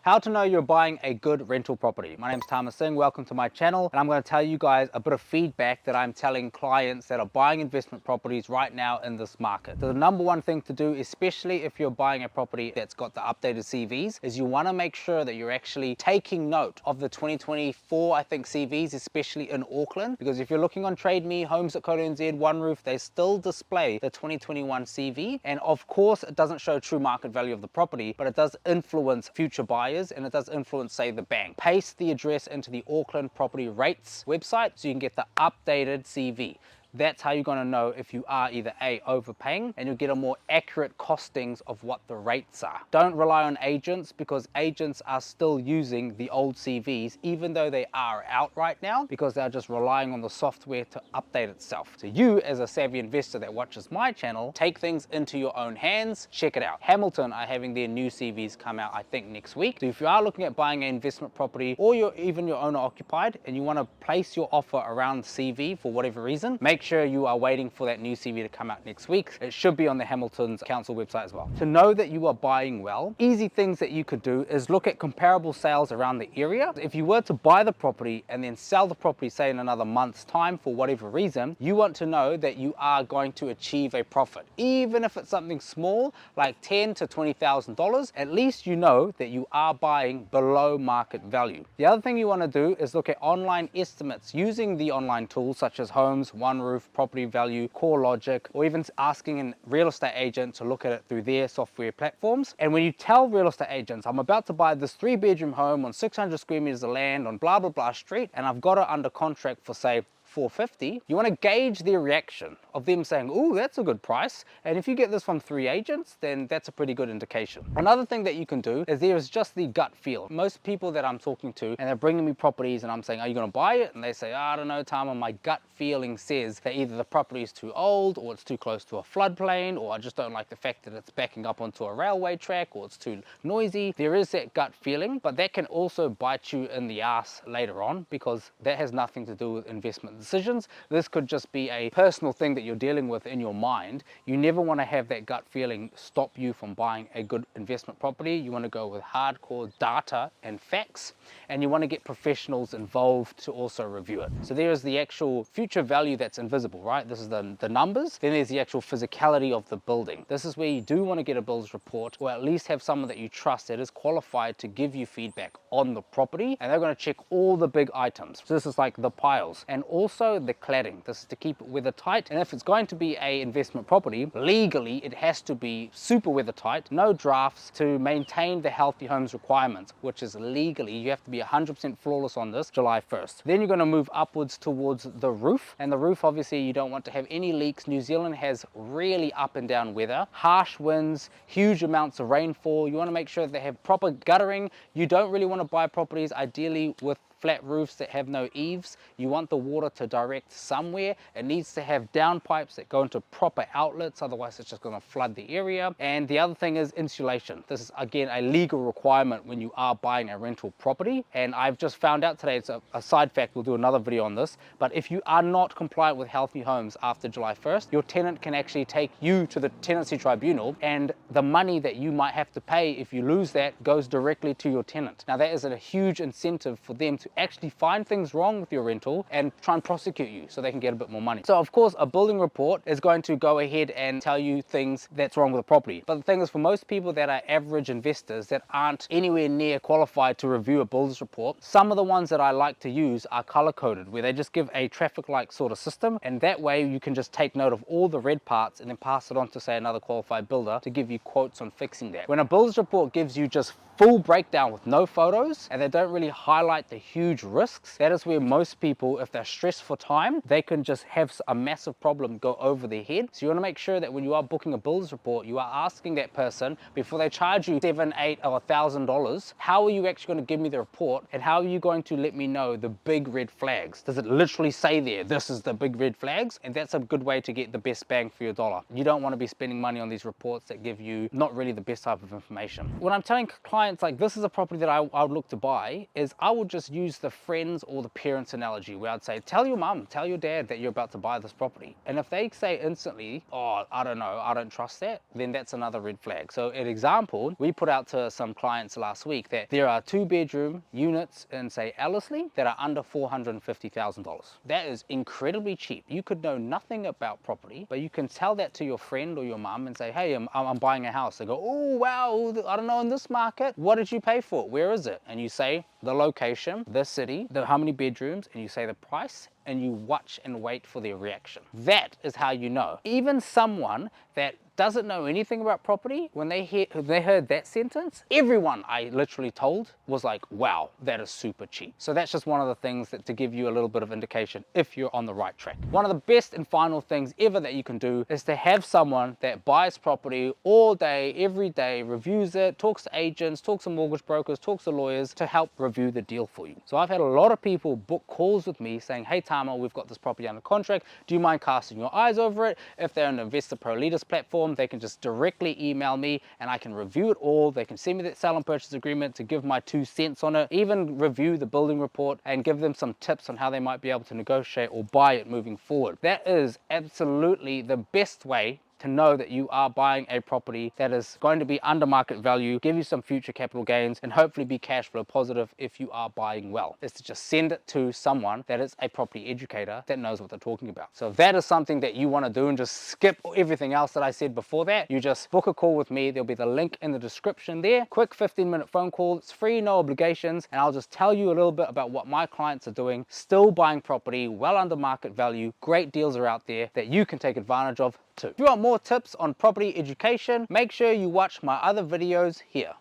How to know you're buying a good rental property. My name is Thomas Singh, welcome to my channel, and I'm going to tell you guys a bit of feedback that I'm telling clients that are buying investment properties right now in this market. So the number one thing to do, especially if you're buying a property that's got the updated CVs, is you want to make sure that you're actually taking note of the 2024, I think, CVs, especially in Auckland, because if you're looking on Trade Me, Homes.co.nz, One Roof, they still display the 2021 CV, and of course it doesn't show true market value of the property, but it does influence future buyers and it does influence, say, the bank. Paste the address into the Auckland Property Rates website so you can get the updated CV. That's how you're going to know if you are either A, overpaying, and you'll get a more accurate costings of what the rates are. Don't rely on agents, because agents are still using the old CVs, even though they are out right now, because they're just relying on the software to update itself. So you, as a savvy investor that watches my channel, take things into your own hands, check it out. Hamilton are having their new CVs come out, I think, next week. So if you are looking at buying an investment property, or you're even your owner occupied, and you want to place your offer around CV for whatever reason, make sure you are waiting for that new CV to come out next week. It should be on the Hamilton's council website as well. To know that you are buying well, easy things that you could do is look at comparable sales around the area. If you were to buy the property and then sell the property, say in another month's time for whatever reason, you want to know that you are going to achieve a profit. Even if it's something small, like $10,000 to $20,000, at least you know that you are buying below market value. The other thing you want to do is look at online estimates using the online tools such as Homes, One Roof, Property Value, CoreLogic, or even asking a real estate agent to look at it through their software platforms. And when you tell real estate agents, I'm about to buy this 3-bedroom home on 600 square meters of land on blah blah blah street, and I've got it under contract for, say, $450, you want to gauge their reaction of them saying, oh, that's a good price. And if you get this from 3 agents, then that's a pretty good indication. Another thing that you can do is there is just the gut feel. Most people that I'm talking to, and they're bringing me properties and I'm saying, are you going to buy it? And they say, I don't know, Tama, my gut feeling says that either the property is too old, or it's too close to a floodplain, or I just don't like the fact that it's backing up onto a railway track, or it's too noisy. There is that gut feeling, but that can also bite you in the ass later on, because that has nothing to do with investment decisions. This could just be a personal thing that you're dealing with in your mind. You never want to have that gut feeling stop you from buying a good investment property. You want to go with hardcore data and facts, and you want to get professionals involved to also review it. So there is the actual future value that's invisible, right? This is the numbers. Then there's the actual physicality of the building. This is where you do want to get a builder's report, or at least have someone that you trust that is qualified to give you feedback on the property, and they're going to check all the big items. So this is like the piles, and also the cladding. This is to keep it weather tight. And if it's going to be a investment property, legally it has to be super weather tight, no drafts, to maintain the Healthy Homes requirements, which is legally you have to be 100% flawless on this July 1st. Then you're going to move upwards towards the roof, and the roof, obviously you don't want to have any leaks. New Zealand has really up and down weather, harsh winds, huge amounts of rainfall. You want to make sure that they have proper guttering. You don't really want to buy properties ideally with flat roofs that have no eaves. You want the water to direct somewhere. It needs to have downpipes that go into proper outlets, otherwise it's just going to flood the area. And the other thing is insulation. This is again a legal requirement when you are buying a rental property, and I've just found out today, it's a side fact, we'll do another video on this, but if you are not compliant with Healthy Homes after July 1st, your tenant can actually take you to the tenancy tribunal, and the money that you might have to pay if you lose that goes directly to your tenant. Now that is a huge incentive for them to actually find things wrong with your rental and try and prosecute you so they can get a bit more money. So of course a building report is going to go ahead and tell you things that's wrong with the property. But the thing is, for most people that are average investors that aren't anywhere near qualified to review a builder's report, some of the ones that I like to use are color coded, where they just give a traffic light sort of system, and that way you can just take note of all the red parts and then pass it on to, say, another qualified builder to give you quotes on fixing that. When a builder's report gives you just full breakdown with no photos, and they don't really highlight the huge risks, that is where most people, if they're stressed for time, they can just have a massive problem go over their head. So you want to make sure that when you are booking a builder's report, you are asking that person before they charge you $7, $8, or $1,000, how are you actually going to give me the report, and how are you going to let me know the big red flags? Does it literally say there, this is the big red flags? And that's a good way to get the best bang for your dollar. You don't want to be spending money on these reports that give you not really the best type of information. When I'm telling clients clients, like this is a property that I would look to buy, is I would just use the friends or the parents analogy where I'd say, tell your mum, tell your dad that you're about to buy this property. And if they say instantly, oh, I don't know, I don't trust that, then that's another red flag. So an example, we put out to some clients last week that there are 2-bedroom units in, say, Ellerslie that are under $450,000. That is incredibly cheap. You could know nothing about property, but you can tell that to your friend or your mum and say, hey, I'm buying a house. They go, oh, wow, I don't know, in this market, what did you pay for it? Where is it? And you say the location, the city, how many bedrooms, and you say the price, and you watch and wait for their reaction. That is how you know. Even someone that doesn't know anything about property, when they heard that sentence, everyone I literally told was like, wow, that is super cheap. So that's just one of the things that to give you a little bit of indication if you're on the right track. One of the best and final things ever that you can do is to have someone that buys property all day, every day, reviews it, talks to agents, talks to mortgage brokers, talks to lawyers to help review the deal for you. So I've had a lot of people book calls with me saying, hey Tama, we've got this property under contract. Do you mind casting your eyes over it? If they're on the Investor Pro Leaders platform, they can just directly email me and I can review it all. They can send me that sale and purchase agreement to give my 2 cents on it, even review the building report and give them some tips on how they might be able to negotiate or buy it moving forward. That is absolutely the best way to know that you are buying a property that is going to be under market value, give you some future capital gains, and hopefully be cash flow positive if you are buying well, is to just send it to someone that is a property educator that knows what they're talking about. So if that is something that you want to do and just skip everything else that I said before that, you just book a call with me. There'll be the link in the description there. Quick 15-minute phone call. It's free, no obligations, and I'll just tell you a little bit about what my clients are doing, still buying property well under market value. Great deals are out there that you can take advantage of too. If you want more tips on property education, make sure you watch my other videos here.